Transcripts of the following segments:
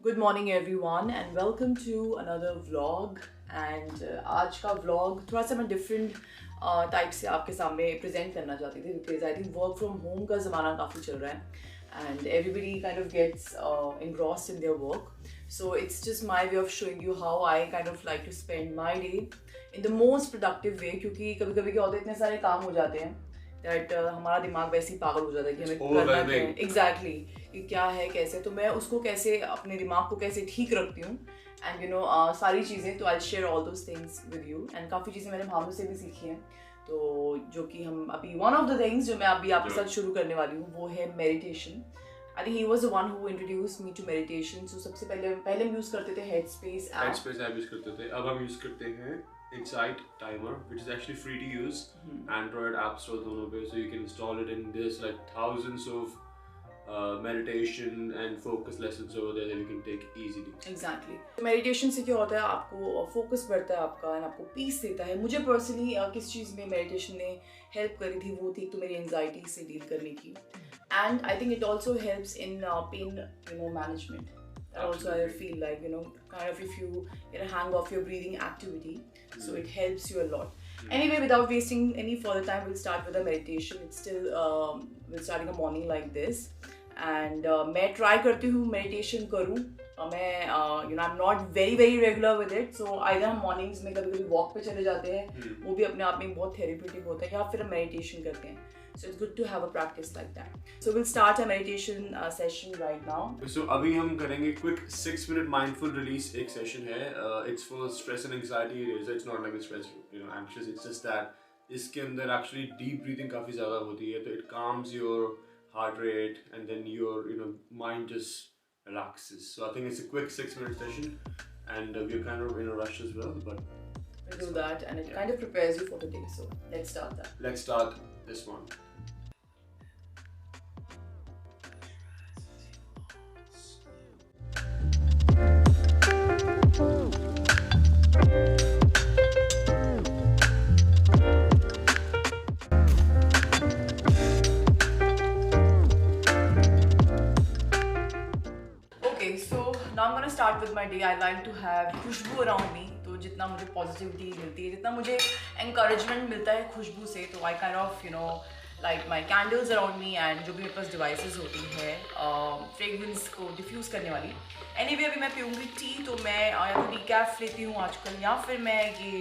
Good morning everyone and welcome to another vlog and आज का vlog थोड़ा सा मैं different type से आपके सामने present करना चाहती थी because I think work from home का ज़माना काफ़ी चल रहा है and everybody kind of gets engrossed in their work. So it's just my way of showing you how I kind of like to spend my day in the most productive way क्योंकि कभी कभी क्या होता है इतने सारे काम हो जाते हैं that हमारा दिमाग वैसे ही पागल हो जाता है कि हमें करना क्या है exactly कि क्या है कैसे तो मैं उसको कैसे अपने दिमाग को कैसे ठीक रखती हूँ एंड यू नो सारी चीज़ें तो I share all those things with you and काफ़ी चीज़ें मैंने भानु से भी सीखी हैं तो जो कि हम अभी वन ऑफ द थिंग्स जो मैं अभी आपके साथ शुरू करने वाली हूँ वो है meditation. I think he was the one who introduced me to meditation. So सबसे पहले हम यूज़ करते थे हेडस्पेस ऐप यूज़ करते थे. अब हम यूज़ करते हैं Excite Timer, which is actually free to use. Android App Store दोनों पे, so you can install it and there's like thousands of meditation and focus lessons over there that you can take easily. Exactly. Meditation से क्या होता है आपको focus बढ़ता है आपका एंड आपको पीस देता है. मुझे पर्सनली किस चीज़ में मेडिटेशन ने हेल्प करी थी वो थी तो मेरी एंजाइटी से डील करने की and I think it also helps in pain management. Also I feel like kind of if you get a hang of your breathing activity, so it helps you a lot. Anyway, without wasting any further time, we'll start with the meditation. It's still we're starting a morning like this and मैं try करती हूँ meditation करूँ. मैं I'm not very regular with it, so either हम mornings में कभी walk पे चले जाते हैं वो भी अपने आप में बहुत therapeutic होता है या फिर हम meditation करते हैं. So it's good to have a practice like that. So we'll start a meditation session right now. So अभी हम करेंगे quick 6-minute mindful release. एक session है. It's for stress and anxiety eraser. It's not like a stress, anxious. It's just that इसके अंदर actually deep breathing काफी ज़्यादा होती है. तो it calms your heart rate and then your mind just relaxes. So I think it's a quick 6-minute session, and we're kind of in a rush as well, but we'll do that, and it kind of prepares you for the day. So let's start that. Let's start this one. Okay, so now I'm gonna start with my day. I like to have Khushboo around me. तो जितना मुझे positivity मिलती है जितना मुझे encouragement मिलता है खुशबू से तो I kind of like my candles around me and जो भी मेरे पास devices होती है fragrance को diffuse करने वाली. Anyway अभी मैं पीऊँगी टी तो मैं या तो decaf लेती हूँ आजकल या फिर मैं ये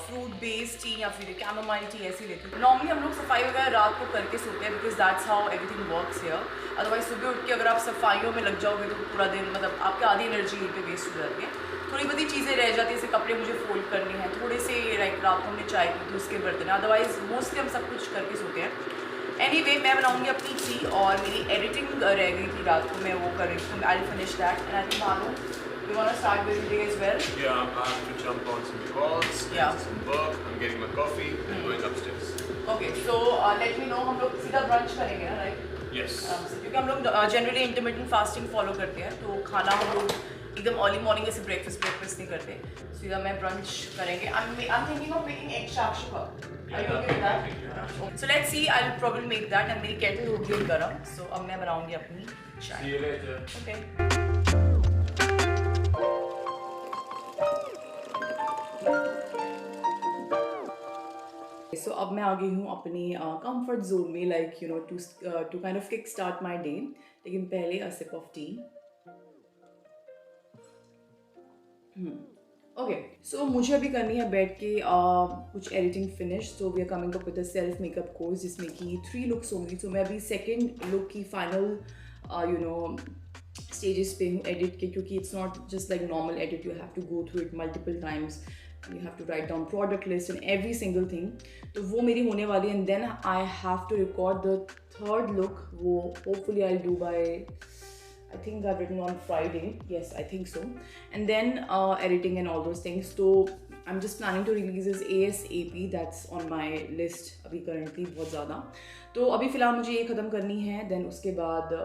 फ्रूट बेस्ड टी या फिर कैमोमाइल टी ऐसी लेती हूँ. नॉर्मली हम लोग सफाई वगैरह रात को करके सोते हैं because that's how everything works here. Otherwise सुबह उठ के अगर आप सफाइयों में लग जाओगे तो पूरा दिन मतलब आपकी आधी एनर्जी यहीं पे वेस्ट हो जाती है. थोड़ी बड़ी चीज़ें रह जाती है जैसे कपड़े मुझे फोल्ड करने हैं थोड़े से लाइक रात को हमने चाय पी तो उसके बर्तन हैं. अदरवाइज मोस्टली हम सब कुछ करके सोते हैं. एनीवे मैं बनाऊँगी अपनी टी और मेरी एडिटिंग रह गई थी रात को मैं वो कर रही थी. आई will finish that and I think मानो you want to start with your day as well? Yeah, I have to jump on some calls, some work, I'm getting my coffee and going upstairs. Okay, so let me know हम लोग सीधा brunch करेंगे ना right? Yes. क्योंकि हम लोग generally intermittent fasting follow करते हैं तो खाना हम लोग एकदम early morning ऐसे breakfast नहीं करते. सीधा मैं brunch करेंगे. I'm thinking of making egg shakshuka. Are you okay with that? Yeah. So let's see. I'll probably make that and मेरी kettle होगी गरम. So अब मैं बनाऊँगी अपनी चाय. See you later. Okay. So अब मैं आ गई हूँ अपनी कंफर्ट जोन में like to kind of kick start my day. लेकिन पहले a sip of tea. Okay so मुझे अभी करनी है बैठ के कुछ editing finish. So we are coming up with a self makeup course जिसमें कि 3 लुक्स होंगी. सो मैं अभी सेकेंड लुक की फाइनल स्टेजेस पे हूँ एडिट के क्योंकि it's not just like normal edit. You have to go through it multiple times. You have to write down product list and every single thing. तो वो मेरी होने वाली है and then I have to record the third look. वो hopefully I'll do by I think I've written on Friday. Yes, I think so. And then editing and all those things. So I'm just planning to release this ASAP. That's on my list अभी currently बहुत ज़्यादा. तो अभी फ़िलहाल मुझे ये ख़त्म करनी है. Then उसके बाद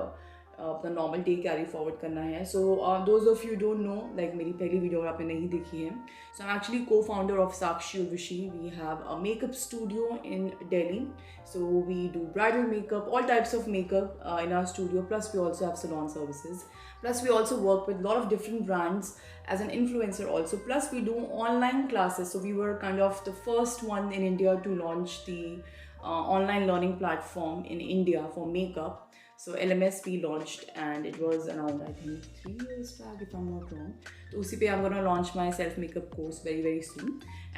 अपना नॉर्मल डे कैरी फॉरवर्ड करना है. So those of you don't know like मेरी पहली वीडियो अगर आपने नहीं देखी है so I am actually co founder of Sakshi Urvashi. We have a makeup studio in Delhi. So we do bridal makeup, all types of makeup in our studio. Plus we also have salon services. Plus we also work with a lot of different brands as an influencer also. Plus we do online classes. So we were kind of the first one in India to launch the online learning platform in India for makeup. So LMS we launched and it was around I think 3 years back if I'm not wrong. तो उसी पे I'm gonna launch my self makeup course very soon.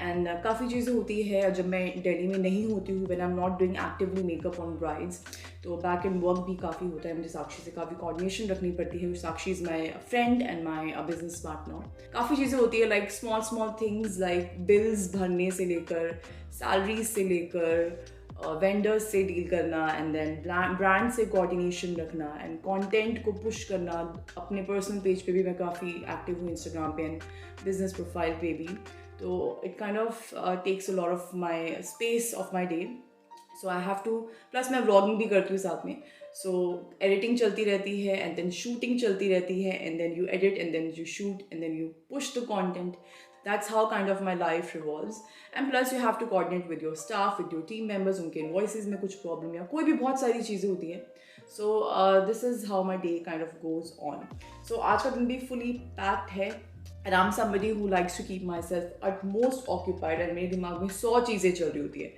And काफ़ी चीज़ें होती है जब मैं दिल्ली में नहीं होती हूँ, when I'm not doing actively makeup on brides, तो back end work भी काफ़ी होता है, मुझे साक्षी से काफ़ी coordination रखनी पड़ती है. साक्षी is my friend and my business partner. काफ़ी चीज़ें होती है like small things like bills भरने से लेकर salaries से लेकर वेंडर्स से डील करना एंड देन ब्रांड से कोऑर्डिनेशन रखना एंड कंटेंट को पुश करना. अपने पर्सनल पेज पे भी मैं काफ़ी एक्टिव हूँ, इंस्टाग्राम पे एंड बिजनेस प्रोफाइल पे भी. तो it kind of takes a lot of my space of my day. So I have to, plus मैं व्लॉगिंग भी करती हूँ साथ में. सो एडिटिंग चलती रहती है एंड देन शूटिंग चलती रहती है and then you edit and then you shoot and then you push the content. That's how kind of my life revolves. And plus you have to coordinate with your staff, with your team members, उनके invoices में कुछ problem या कोई भी बहुत सारी चीज़ें होती हैं. So this is how my day kind of goes on. So आज का दिन भी fully packed है. And I'm somebody who likes to keep myself at most occupied and मेरे दिमाग में 100 चीज़ें चल रही होती है.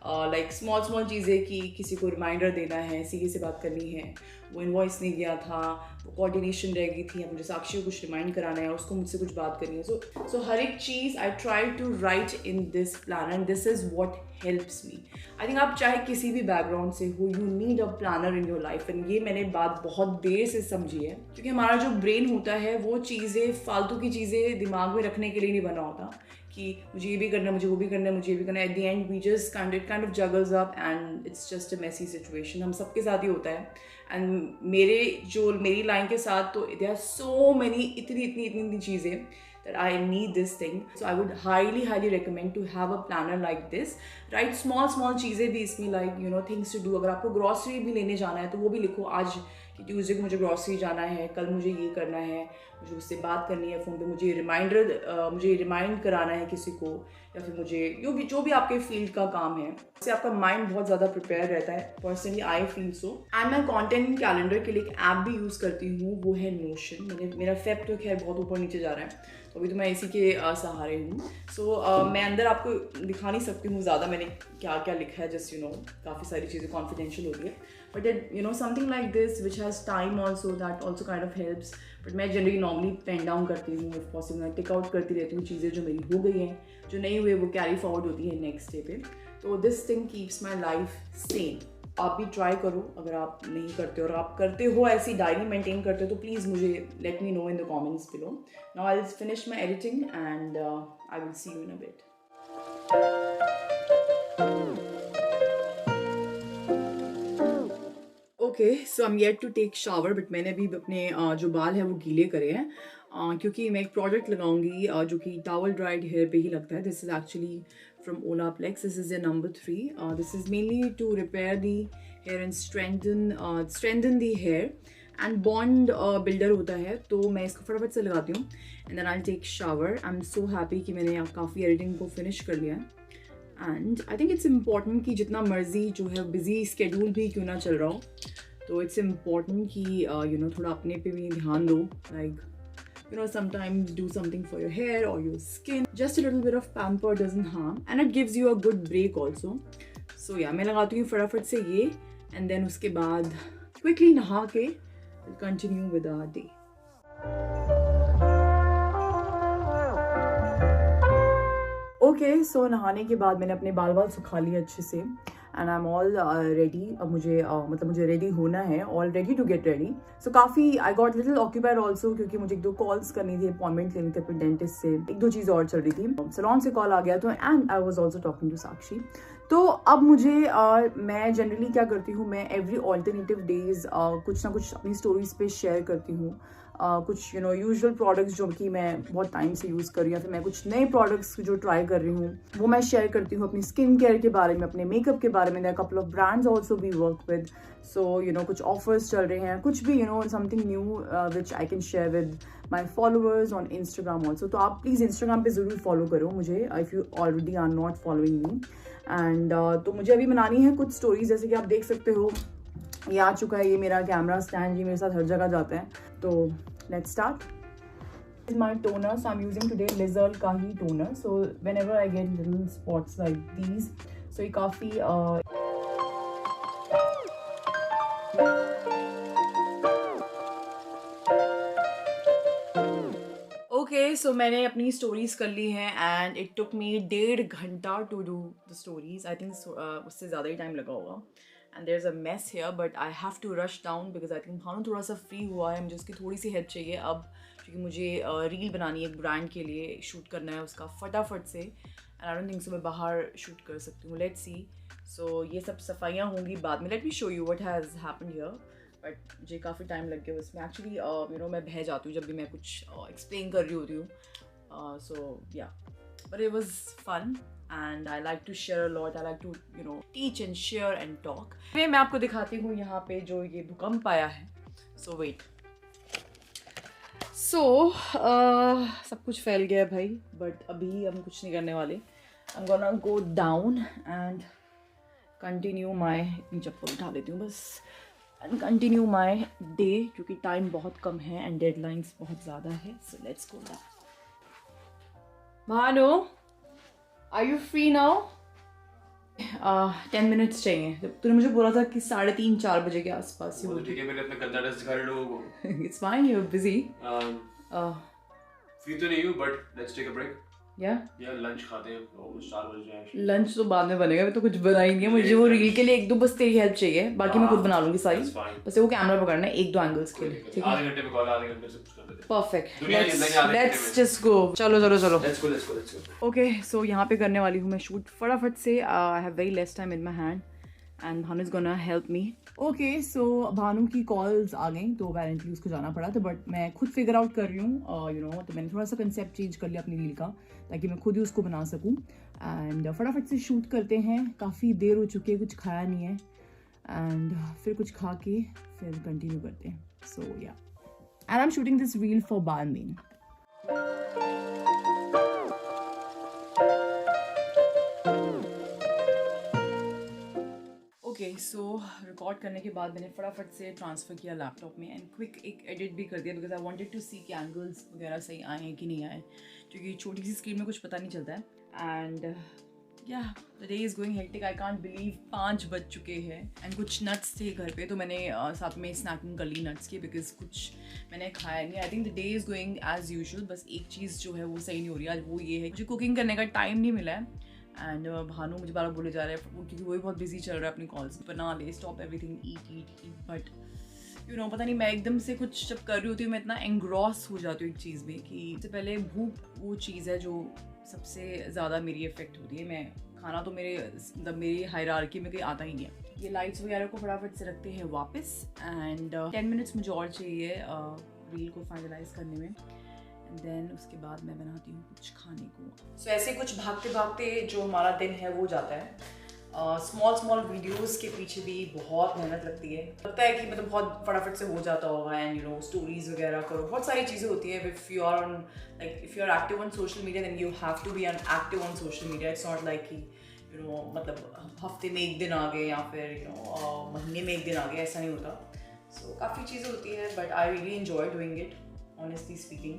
लाइक स्मॉल चीज़ें कि किसी को रिमाइंडर देना है, सीधे से बात करनी है, वो इनवॉइस नहीं गया था, वो कोऑर्डिनेशन रह गई थी, मुझे साक्षी को कुछ रिमाइंड कराना है, उसको मुझसे कुछ बात करनी है. सो हर एक चीज़ I try to write in this plan and this is what helps me. I think आप चाहे किसी भी बैकग्राउंड से हो, you need a planner in your life. And ये मैंने बात बहुत देर से समझी है क्योंकि हमारा जो ब्रेन होता है वो चीज़ें, फालतू की चीज़ें दिमाग में रखने के लिए नहीं बना होता कि मुझे ये भी करना है, मुझे वो भी करना है, मुझे ये भी करना है. At the end we just kind of juggles up and it's just a messy situation. हम सबके साथ ही होता है. एंड मेरी लाइन के साथ तो देयर आर सो मेनी, इतनी चीज़ें that I need this thing. So I would highly recommend to have a planner like this. Write small चीज़ें भी इसमें, like you know things to do. अगर आपको ग्रॉसरी भी लेने जाना है तो वो भी लिखो, आज कि ट्यूसडे को मुझे ग्रॉसरी जाना है, कल मुझे ये करना है, मुझे उससे बात करनी है फ़ोन पे, मुझे रिमाइंड कराना है किसी को, या फिर मुझे जो भी आपके फील्ड का काम है, इससे आपका माइंड बहुत ज़्यादा प्रिपेयर रहता है. Personally I feel so. And मैं कंटेंट कैलेंडर के लिए एक ऐप भी यूज़ करती हूँ, वो है नोशन. मेरा फेब तो खैर बहुत ऊपर नीचे जा रहा है, तो अभी तो मैं इसी के सहारे हूँ. सो मैं अंदर आपको दिखा नहीं सकती हूँ ज़्यादा मैंने क्या लिखा है, जस्ट काफ़ी सारी चीज़ें कॉन्फिडेंशियल होती है. But something like this which has time also, that also kind of helps. But मैं जनरली नॉर्मली पेन डाउन करती हूँ, इफ पॉसिबल मैं टिक आउट करती रहती हूँ चीज़ें जो मेरी हो गई हैं, जो नहीं हुए वो कैरी फॉरवर्ड होती है नेक्स्ट डे पे. तो this thing keeps my life same. आप भी ट्राई करो अगर आप नहीं करते, और आप करते हो ऐसी डायरी मेंटेन करते हो तो प्लीज़ मुझे let me know in the comments below. Now I will finish my editing and I will see you in a bit. Okay, so I am yet to take shower, but मैंने अभी अपने जो बाल है वो गीले करे हैं क्योंकि मैं एक प्रोडक्ट लगाऊंगी जो कि टॉवल ड्राइड हेयर पे ही लगता है. This is actually from Olaplex. This is their number 3. This is mainly to repair the hair and strengthen the hair and bond builder होता है. तो मैं इसको फटाफट से लगाती हूँ and then I'll take shower. I'm so happy कि मैंने काफ़ी एडिटिंग को फिनिश कर लिया है. And I think it's important कि जितना मर्जी जो है बिजी स्केड्यूल भी क्यों ना चल रहा हो, तो it's important कि थोड़ा अपने पे भी ध्यान दो. Like sometimes do something for your hair or your skin. Just a little bit of pamper doesn't harm and it gives you a good break also. So yeah, मैं लगाती हूँ फटाफट से ये and then उसके बाद quickly नहा के we'll continue with our day. Okay, so नहाने के बाद मैंने अपने बाल सुखा लिए अच्छे से and I am all ready. अब मुझे रेडी होना है, all ready to get ready. So काफ़ी I got little occupied also क्योंकि मुझे 1-2 कॉल्स करनी थी, अपॉइंटमेंट लेनी थी अपने डेंटिस्ट से, 1-2 चीज़ और चल रही थी. सैलून से कॉल आ गया तो and I was also talking to Sakshi. तो अब मुझे मैं जनरली क्या करती हूँ, मैं एवरी ऑल्टरनेटिव डेज कुछ ना कुछ अपनी स्टोरीज पे शेयर करती हूँ. कुछ यूजुअल प्रोडक्ट्स जो कि मैं बहुत टाइम से यूज़ कर रही हूँ, या फिर मैं कुछ नए प्रोडक्ट्स जो ट्राई कर रही हूँ वो मैं शेयर करती हूँ. अपनी स्किन केयर के बारे में, अपने मेकअप के बारे में. There couple of brands also we work with. So कुछ ऑफर्स चल रहे हैं, कुछ भी something new which I can share with my followers on Instagram also. तो आप प्लीज़ इंस्टाग्राम पे ज़रूर फॉलो करो मुझे if you already are not following me. And तो मुझे अभी बनानी है कुछ स्टोरीज, जैसे कि आप देख सकते हो ये आ चुका है. ये मेरा कैमरा स्टैंड, ये मेरे साथ हर जगह जाता है. तो let's start. This is my toner, so I'm using today Lizard का ही toner. So whenever I get little spots like these, so ये काफ़ी ओके सो मैंने अपनी स्टोरीज कर ली हैं एंड इट टुक मी 1.5 घंटा to do the stories. I think उससे ज़्यादा ही टाइम लगा होगा. And there is a mess here but I have to rush down because I think Bhanu थोड़ा सा फ्री हुआ है. मुझे उसकी थोड़ी सी हेल्प चाहिए अब क्योंकि मुझे रील बनानी है एक ब्रांड के लिए. शूट करना है उसका फटाफट से and I don't think so मैं बाहर शूट कर सकती हूँ. Let's see. सो ये सब सफाइयाँ होंगी बाद में. Let me show you what has happened here. But मुझे काफ़ी टाइम लग गया उसमें. एक्चुअली यू नो मैं बह जाती हूँ जब भी मैं कुछ एक्सप्लेन कर रही होती हूँ. So yeah but it was fun and I like to share a lot. I like to you know teach and share and talk. मैं आपको दिखाती हूँ यहाँ पे जो ये भूकंप आया है. सो वेट. सो सब कुछ फैल गया है भाई बट अभी हम कुछ नहीं करने वाले. I am gonna go down and continue my. अपनी चप्पल उठा लेती हूँ बस. एंड कंटिन्यू माई डे क्योंकि टाइम बहुत कम है एंड डेडलाइंस बहुत ज़्यादा है. So let's go down. Bhanu are you free now? 10 minutes चाहिए. तूने मुझे बोला था कि 3:30-4 बजे के आसपास ही. ठीक है मैंने अपना गंदा ड्रेस दिखा रहे लोगों को. It's fine you are busy. Free तो नहीं हूँ but let's take a break. Yeah lunch खाते हैं. ऑलमोस्ट 4 बज रहे हैं. लंच तो बाद में बनेगा. मैं तो कुछ बनाएंगे. मुझे वो रील के लिए 1-2 बस तेरी हेल्प चाहिए. बाकी मैं खुद बना लूंगी सारी. बस वो कैमरा पकड़ना है 1-2 एंगल्स के लिए. ठीक है आधे घंटे में कॉल. आधे घंटे से कुछ कर लेते हैं. परफेक्ट. Let's just go. चलो चलो चलो. Let's go. ओके सो यहाँ पे करने वाली हूँ मैं शूट फटाफट से. I have very less time in my hand and Bhanu is gonna help me. Okay so Bhanu की कॉल्स आ गई तो अपेरेंटली उसको जाना पड़ा था बट मैं खुद फिगर आउट कर रही हूँ. यू नो तो मैंने थोड़ा सा कंसेप्ट चेंज कर लिया अपनी रील का ताकि मैं खुद ही उसको बना सकूँ. एंड फटाफट से शूट करते हैं. काफ़ी देर हो चुकी है. कुछ खाया नहीं है एंड फिर कुछ खा के फिर कंटिन्यू करते हैं. So yeah and I am shooting this reel for बारमीन. ओके सो रिकॉर्ड करने के बाद मैंने फटाफट से ट्रांसफ़र किया लैपटॉप में एंड क्विक एक एडिट भी कर दिया बिकॉज आई वांटेड टू सी कि एंगल्स वगैरह सही आए हैं कि नहीं आए क्योंकि छोटी सी स्क्रीन में कुछ पता नहीं चलता है. एंड या the day is going hectic. I can't believe 5 बज चुके हैं एंड कुछ नट्स थे घर पे तो मैंने साथ में स्नैकिंग कर ली नट्स की बिकॉज कुछ मैंने खाया नहीं. I think the day is going as usual. बस एक चीज़ जो है वो सही नहीं हो रही आज. वो ये है मुझे कुकिंग करने का टाइम नहीं मिला है. एंड भानु मुझे बार बोले जा रहे हैं क्योंकि वो भी बहुत बिजी चल रहा है अपनी कॉल्स. बना ले stop everything eat but you know पता नहीं मैं एकदम से कुछ जब कर रही होती हूँ मैं इतना एंग्रॉस हो जाती हूँ एक चीज़ में कि इससे पहले भूख वो चीज़ है जो सबसे ज़्यादा मेरी इफेक्ट होती है. मैं खाना तो मेरी हायरार्की में कहीं आता ही नहीं है. ये लाइट्स वगैरह को फटाफट से रखते हैं वापस एंड 10 मिनट्स मुझे और चाहिए रील को फाइनलाइज करने में. एंड देन उसके बाद मैं बनाती हूँ कुछ खाने को. सो ऐसे कुछ भागते भागते जो हमारा दिन है वो जाता है. स्मॉल वीडियोस के पीछे भी बहुत मेहनत लगती है. लगता है कि मतलब बहुत फटाफट से हो जाता होगा एंड यू नो स्टोरीज वगैरह करो. बहुत सारी चीज़ें होती है. If you are on like if you are active on social media then you have to be active on social media. It's not like कि यू नो मतलब हफ्ते में 1 दिन आ गए या फिर यू नो महीने में 1 दिन आ गए. ऐसा नहीं होता. सो काफ़ी चीज़ें होती है but I really enjoy doing it honestly speaking.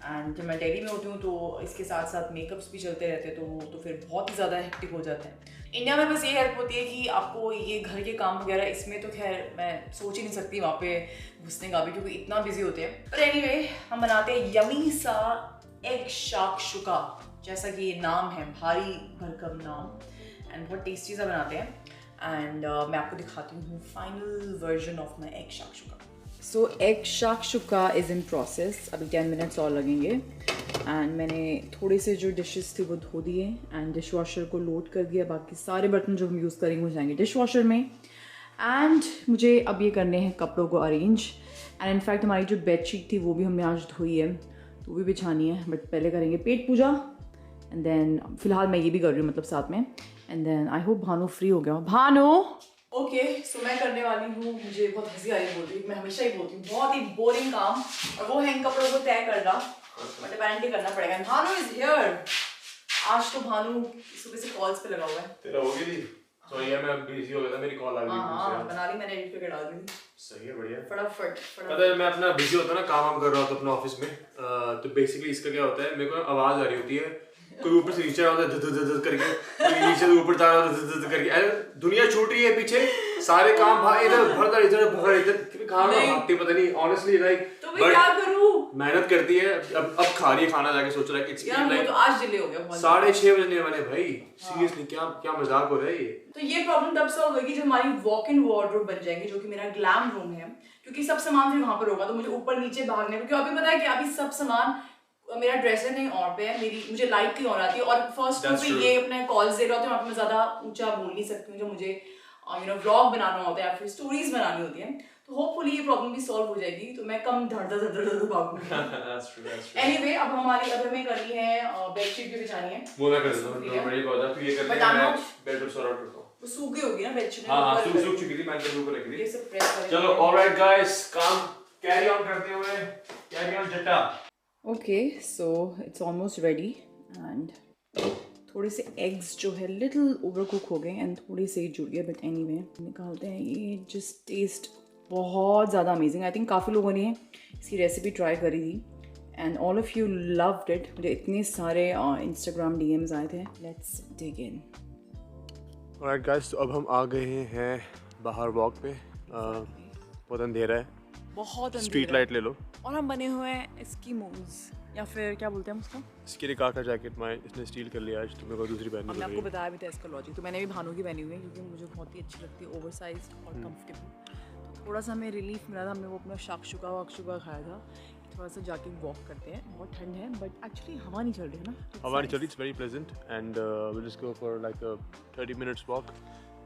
And जब मैं दिल्ली में होती हूँ तो इसके साथ साथ मेकअप्स भी चलते रहते हैं तो फिर बहुत ही ज़्यादा हेक्टिक हो जाते हैं. इंडिया में बस ये हेल्प होती है कि आपको ये घर के काम वगैरह इसमें तो खैर मैं सोच ही नहीं सकती वहाँ पे घुसने का भी क्योंकि इतना बिजी होते हैं. पर एनीवे हम बनाते हैं यमी सा एग शाकशुका. जैसा कि ये नाम है भारी भरकम नाम एंड बहुत टेस्टी सा बनाते हैं. एंड मैं आपको दिखाती हूँ final version of my egg shakshuka. So egg shakshuka is in process. अभी 10 मिनट्स और लगेंगे एंड मैंने थोड़े से जो डिशेस थे वो धो दिए एंड डिश वॉशर को लोड कर दिया. बाकी सारे बर्तन जो हम यूज़ करेंगे वो जाएंगे डिश वॉशर में. एंड मुझे अब ये करने हैं कपड़ों को अरेंज. एंड इनफैक्ट हमारी जो बेडशीट थी वो भी हमने आज धोई है तो वो भी बिछानी है. बट पहले करेंगे पेट पूजा एंड देन फिलहाल मैं ये भी कर रही हूँ मतलब साथ में. And then I hope Bhanu free हो गया. भानु ओके सो मैं करने वाली हूँ. मुझे बहुत हंसी आ रही बोलती हूँ. मैं हमेशा ही बोलती हूँ बहुत ही बोरिंग काम और वो है इन कपड़ों को तय करना. मतलब अपेरेंटली करना पड़ेगा. Bhanu is here. आज तो भानु सुबह से कॉल्स पे लगा हुआ है. तेरा हो गई तो ये मैं बिजी हो गया था, मेरी कॉल आ गई थी। हाँ बना ली मैंने, एडिट करके डाल दी। सही है, बढ़िया। फटाफट पता है मैं अपना बिजी होता ना, काम कर रहा होता अपना ऑफिस में, तो बेसिकली इसका क्या होता है, मेरे को आवाज आ रही होती है, कोई ऊपर से नीचे आ रहा होता है करके, कोई नीचे से ऊपर जा रहा होता है करके, अरे दुनिया छूट रही है पीछे, सारे काम भाई इधर भर इधर कहाँ भागती पता नहीं, ऑनेस्टली लाइक। तो मैं क्या करूँ? मेहनत करती है, अब खा रही है खाना, जाके सोच रहा है कि यार वो तो आज डिले हो गया 6:30 बजने वाले भाई, सीरियसली क्या क्या मजाक हो रहा है ये। तो ये प्रॉब्लम तब सॉल्व होगी जब हमारी वॉक इन वार्डरोब बन जाएगी, जो कि मेरा ग्लैम रूम है, क्योंकि सब सामान फिर वहां पर होगा, तो मुझे ऊपर नीचे भागने, क्योंकि अभी पता है कि अभी सब सामान मेरा ड्रेसर नहीं और पे है, मेरी मुझे लाइट की और आती है, और फर्स्ट फ्लोर पे ये अपने कॉल्स दे रहे होते हैं, वहाँ पे मैं ज्यादा ऊंचा बोल नहीं सकती हूँ, जो मुझे व्लॉग बनाना होता है या फिर स्टोरीज बनानी होती है, तो होपफुली ये प्रॉब्लम भी सॉल्व हो जाएगी, तो मैं कम धड़ भागूंगी। एनीवे अब हमें करनी है बेडशीट भी बिछानी है, वो मैं कर दूं, तो बड़ी बात है, तू ये कर ले, मैं बेड पर सो रहा हूं, वो सूख गई होगी ना बेडशीट। हां सूख चुकी थी, मैं कर ऊपर रख दी, ये सब प्रेस करेंगे। चलो ऑलराइट गाइस, काम कैरी ऑन करते हुए, कैरी ऑन जट्टा। Okay so it's almost ready, and थोड़े से एग्स जो है लिटिल ओवर कुक हो गए एंड थोड़े से जुड़ गए, बट एनीवे निकालते हैं। ये जस्ट टेस्ट बहुत ज़्यादा अमेजिंग, आई थिंक काफ़ी लोगों ने इसकी रेसिपी ट्राई करी थी and all of you loved it. मुझे इतने सारे इंस्टाग्राम डीएम्स आए थे। Let's dig in. Alright guys, तो अब हम आ गए हैं बाहर वॉक पे, बहुत अंधेरा है, बहुत स्ट्रीट लाइट ले लो, और हम बने हुए हैं एस्किमोज, या फिर क्या बोलते हैं उसको, इसके लिए का जैकेट मैं इसने स्टील कर लिया आज, तो मेरे को दूसरी पहननी हमने पड़ी। आपको बताया भी था इसका लॉजिक, तो मैंने भी भानु की पहनी हुई है क्योंकि मुझे बहुत ही अच्छी लगती है, ओवरसाइज्ड और कंफर्टेबल। तो थोड़ा सा हमें रिलीफ मिला था, हमने वो अपना शाकशुका खाया था। थोड़ा सा जाके वॉक करते हैं, बहुत ठंड है बट एक्चुअली हवा नहीं चल रही है ना, हवा नहीं चल रही, it's very pleasant, and will just go for like a 30 minutes walk,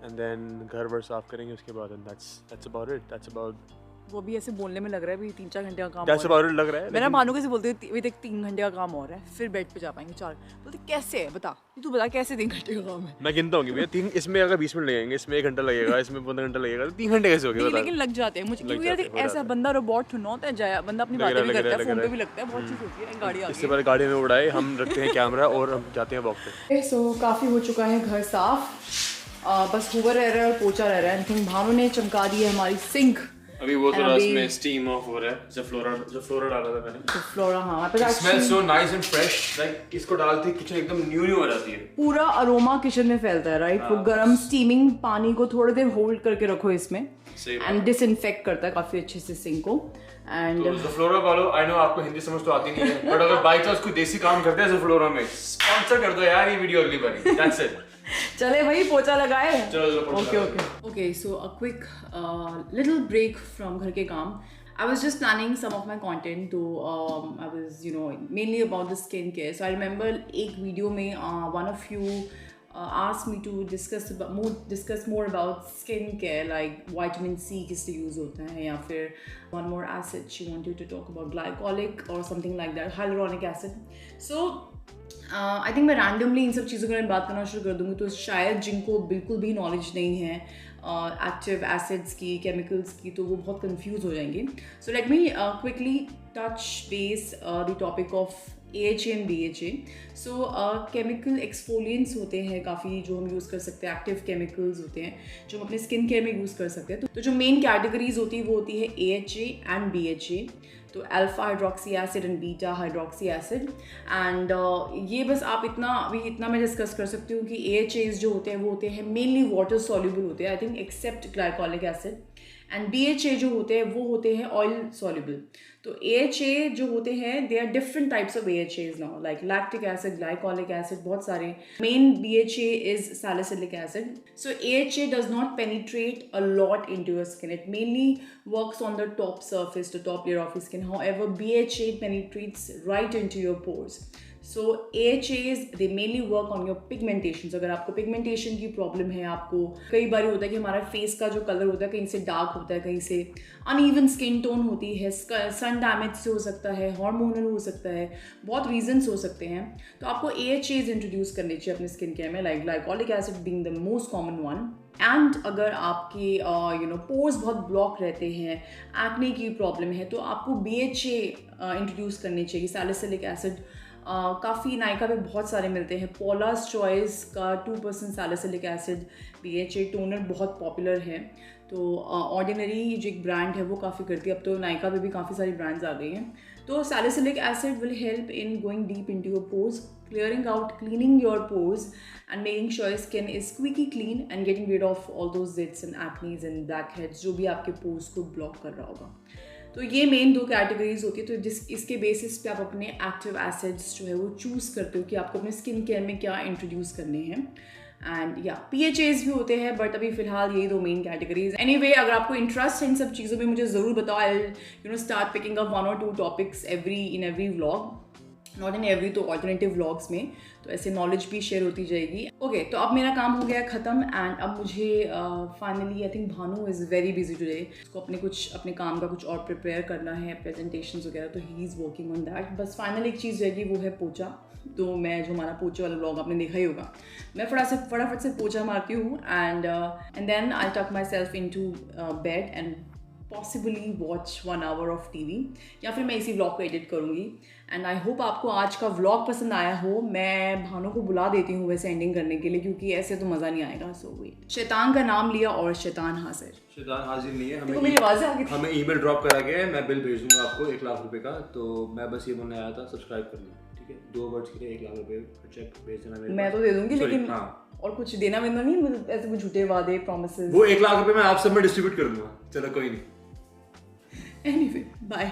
and then घर वर साफ करेंगे उसके बाद, and that's about it, that's about. वो भी ऐसे बोलने में लग रहा है भी 3-4 घंटे का काम दैट्स अबाउट इट लग रहा है। मैंने भानु कैसे बोलते हैं देख 3 घंटे का काम और है, फिर बेड पे जा पाएंगे 4। बोलते कैसे है बता, तू बता कैसे 3 घंटे का काम है। मैं गिनता हूँ भैया, 3 इसमें अगर 20 मिनट लगेंगे, इसमें 1 घंटा लगेगा, इसमें 15 घंटा लगेगा, तो 3 घंटे कैसे हो गए? लेकिन लग जाते हैं मुझे, क्योंकि यार ऐसा बंदा रोबोट थोड़ा होता है, जाया बंदा अपनी बातें भी करता है, फोन पे भी लगता है, बहुत चीज़ होती है। गाड़ी आ गई, इससे पहले गाड़ी में उड़ाए, हम रखते हैं कैमरा और हम जाते हैं वॉक पे। सो काफ़ी हो चुका है घर साफ, बस हुवर रह रहा है और पोछा रह रहा है। आई थिंक भानु ने चमका दी है हमारी सिंक। अभी वो थोड़ा इसमें स्टीम ऑफ हो रहा है, जब फ्लोरा डाला था मैंने, तो फ्लोरा, हाँ it smells so nice and fresh, like इसको डालते किचन एकदम न्यू हो जाती है, पूरा अरोमा किचन में फैलता है, राइट। वो गरम स्टीमिंग पानी को थोड़ी देर होल्ड करके रखो इसमें, एंड डिसइंफेक्ट करता है काफी अच्छे से सिंक को। एंड तो ज़फ्लोरा वालों, आई नो आपको हिंदी समझ तो आती नहीं है, बट अगर बाई चांस कोई देसी काम करते हैं ज़फ्लोरा में, स्पॉन्सर कर दो यार ये वीडियो अगली बारी, दैट्स इट। चले भाई पोछा लगाए। चलो okay so a quick little break from घर के काम। I was just planning some of my content to I was mainly about the skincare. So I remember एक वीडियो में one of you asked me to discuss more about skincare, like vitamin C किससे use होता है, या फिर one more acid she wanted to talk about, glycolic or something like that, hyaluronic acid. So I think मैं randomly in सब चीज़ों के बारे में बात करना शुरू कर दूँगी, तो शायद जिनको बिल्कुल भी नॉलेज नहीं है एक्टिव एसिड्स की, केमिकल्स की, तो वो बहुत कंफ्यूज हो जाएंगे। So let me quickly touch base the topic of AHA and BHA। So chemical exfoliants होते हैं काफ़ी जो हम यूज़ कर सकते हैं, एक्टिव केमिकल्स होते हैं जो हम अपने स्किन केयर में यूज़ कर सकते हैं। तो जो मेन कैटेगरीज होती है वो होती है AHA एंड BHA, तो alpha hydroxy acid and beta hydroxy acid. And ये बस आप इतना मैं डिस्कस कर सकती हूँ कि AHAs जो होते हैं वो होते हैं मेनली वाटर सॉल्युबल होते हैं, I think except glycolic acid, and BHA जो होते हैं वो होते हैं ऑयल सॉल्युबल। तो AHA जो होते हैं they are different types of AHAs now, like lactic acid, glycolic acid, बहुत सारे। Main BHA is salicylic acid. So AHA does not penetrate a lot into your skin. It mainly works on the top surface, the top layer of your skin. However, BHA penetrates right into your pores. So AHAs they mainly work on your pigmentation. So अगर आपको pigmentation की problem है, आपको कई बार होता है कि हमारा फेस का जो कलर होता है कहीं से डार्क होता है, कहीं से अनइवन स्किन टोन होती है, सन डैमेज से हो सकता है, हार्मोनल हो सकता है, बहुत रीजंस हो सकते हैं, तो आपको AHAs इंट्रोड्यूस करने चाहिए अपने स्किन केयर में, like glycolic acid being the most common one. And अगर आपके पोर्स बहुत ब्लॉक रहते हैं, एक्ने की प्रॉब्लम है, तो आपको BHA इंट्रोड्यूस करनी चाहिए, सैलिसिलिक एसिड काफ़ी नायका पे बहुत सारे मिलते हैं। पॉलास चॉइस का 2% सैलिसिलिक एसिड BHA टोनर बहुत पॉपुलर है। तो ऑर्डिनरी जो एक ब्रांड है वो काफ़ी करती है, अब तो नायका पे भी काफ़ी सारी ब्रांड्स आ गई हैं। तो salicylic acid will help in going deep into your pores, clearing out, cleaning your pores and making sure your skin is squeaky clean and getting rid of all those zits and acnes and blackheads जो भी आपके pores को block कर रहा होगा। तो ये main 2 categories होती है। तो इसके बेसिस पे आप अपने एक्टिव एसिड्स जो है वो चूज़ करते हो कि आपको अपने स्किन केयर में क्या इंट्रोड्यूस करने हैं। एंड या PHAs भी होते हैं, बट अभी फिलहाल यही 2 मेन कैटेगरीज। एनीवे, अगर आपको इंटरेस्ट है इन सब चीज़ों में मुझे ज़रूर बताओ। I start picking up 1 or 2 topics in every vlog, not in every, तो ऑल्टरनेटिव व्लॉग्स में, तो ऐसे नॉलेज भी शेयर होती जाएगी। ओके, तो अब मेरा काम हो गया ख़त्म एंड अब मुझे finally I think Bhanu is very busy today. उसको अपने काम का कुछ और प्रिपेयर करना है, प्रेजेंटेशंस वगैरह, तो he is working on that. बस फाइनली एक चीज़ रहेगी, वो है पोचा। तो मैं जो हमारा पोचे वाला व्लॉग आपने देखा ही होगा, मैं फटाफट से पोचा मारती हूँ and then I tuck myself into bed and possibly watch 1 hour of TV, या फिर मैं इसी व्लॉग को एडिट करूँगी। एंड आई होप आपको आज का व्लॉग पसंद आया हो। मैं भानु को बुला देती हूँ वैसे एंडिंग करने के लिए, क्योंकि ऐसे तो मज़ा नहीं आएगा। सो वेट, शैतान का नाम लिया और शैतान हाजिर। शैतान हाजिर नहीं है, तो मेरी आवाज़ आ गई थी। हमें ईमेल ड्रॉप करा गया है, मैं बिल भेज दूंगा आपको 1 लाख रुपए का। तो मैं बस ये बोलने आया था, सब्सक्राइब कर लो, ठीक है? 2 वर्ड्स के लिए 1 लाख रुपए चेक भेज देना मेरे। मैं तो दे दूंगी, लेकिन हाँ, और कुछ देना वेना नहीं, मतलब ऐसे कुछ झूठे वादे, प्रॉमिसेस। वो 1 लाख रुपए मैं आप सब में डिस्ट्रीब्यूट कर दूंगा। चलो कोई नहीं। Anyway, bye.